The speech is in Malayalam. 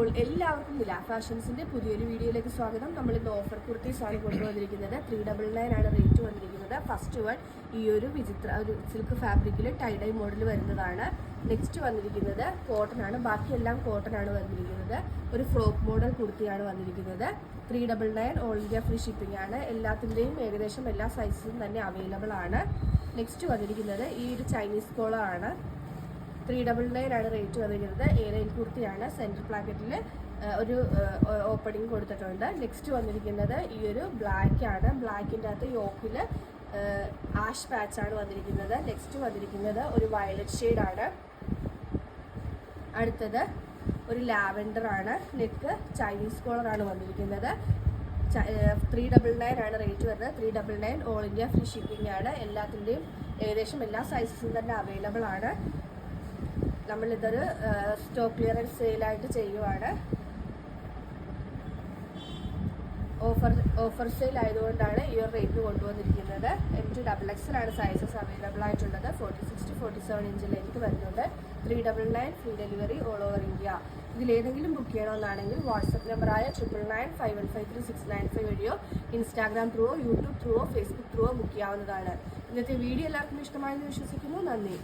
അപ്പോൾ എല്ലാവർക്കും നില ഫാഷൻസിന്റെ പുതിയൊരു വീഡിയോയിലേക്ക് സ്വാഗതം. നമ്മൾ ഇന്ന് ഓഫർ കുർത്തീസ് ആണ് കൊണ്ടുവന്നിരിക്കുന്നത്. 399 ആണ് റേറ്റ് വന്നിരിക്കുന്നത്. ഫസ്റ്റ് വൺ ഈ ഒരു ഒരു സിൽക്ക് ഫാബ്രിക്കിൽ ടൈഡൈ മോഡൽ വരുന്നതാണ്. നെക്സ്റ്റ് വന്നിരിക്കുന്നത് കോട്ടൺ ആണ്. ബാക്കിയെല്ലാം കോട്ടൺ ആണ് വന്നിരിക്കുന്നത്. ഒരു ഫ്രോക്ക് മോഡൽ കുർത്തിയാണ് വന്നിരിക്കുന്നത്. 399 ഓൾ ഇന്ത്യ ഫ്രീ ഷിപ്പിംഗ് ആണ്. എല്ലാത്തിൻ്റെയും ഏകദേശം എല്ലാ സൈസിലും തന്നെ അവൈലബിൾ ആണ്. നെക്സ്റ്റ് വന്നിരിക്കുന്നത് ഈ ഒരു ചൈനീസ് കോളർ ആണ്. 399 ആണ് റേറ്റ് വന്നിരിക്കുന്നത്. A9 കുർത്തിയാണ്. സെൻറ്റർ പ്ലാക്കറ്റിൽ ഒരു ഓപ്പണിംഗ് കൊടുത്തിട്ടുണ്ട്. നെക്സ്റ്റ് വന്നിരിക്കുന്നത് ഈ ഒരു ബ്ലാക്ക് ആണ്. ബ്ലാക്കിൻ്റെ അകത്ത് യോക്കിൽ ആഷ് പാച്ച് ആണ് വന്നിരിക്കുന്നത്. നെക്സ്റ്റ് വന്നിരിക്കുന്നത് ഒരു വയലറ്റ് ഷെയ്ഡാണ്. അടുത്തത് ഒരു ലാവൻഡർ ആണ്. നെക്ക് ചൈനീസ് കോളർ ആണ് വന്നിരിക്കുന്നത്. 399 ആണ് റേറ്റ് വരുന്നത്. 399 ഓൾ ഇന്ത്യ ഫ്രീ ഷിപ്പിംഗ് ആണ്. എല്ലാത്തിൻ്റെയും ഏകദേശം എല്ലാ സൈസസും തന്നെ അവൈലബിൾ ആണ്. നമ്മളിതൊരു സ്റ്റോക്ക് ക്ലിയറൻസ് സെയിലായിട്ട് ചെയ്യുവാണ്. ഓഫർ സെയിൽ ആയതുകൊണ്ടാണ് ഈ ഒരു റേറ്റ് കൊണ്ടുവന്നിരിക്കുന്നത്. M2XXL ആണ് സൈസസ് അവൈലബിൾ ആയിട്ടുള്ളത്. 46 to 47 ഇഞ്ചിലേക്ക് വരുന്നുണ്ട്. 399 free delivery all over India. ഇതിലേതെങ്കിലും ബുക്ക് ചെയ്യണമെന്നാണെങ്കിൽ വാട്സപ്പ് നമ്പറായ 9951536995 വഴിയോ ഇൻസ്റ്റാഗ്രാം ത്രൂവോ യൂട്യൂബ് ത്രൂവോ ഫേസ്ബുക്ക് ത്രൂവോ ബുക്ക് ചെയ്യാവുന്നതാണ്. ഇന്നത്തെ വീഡിയോ എല്ലാവർക്കും ഇഷ്ടമായെന്ന് വിശ്വസിക്കുന്നു. നന്ദി.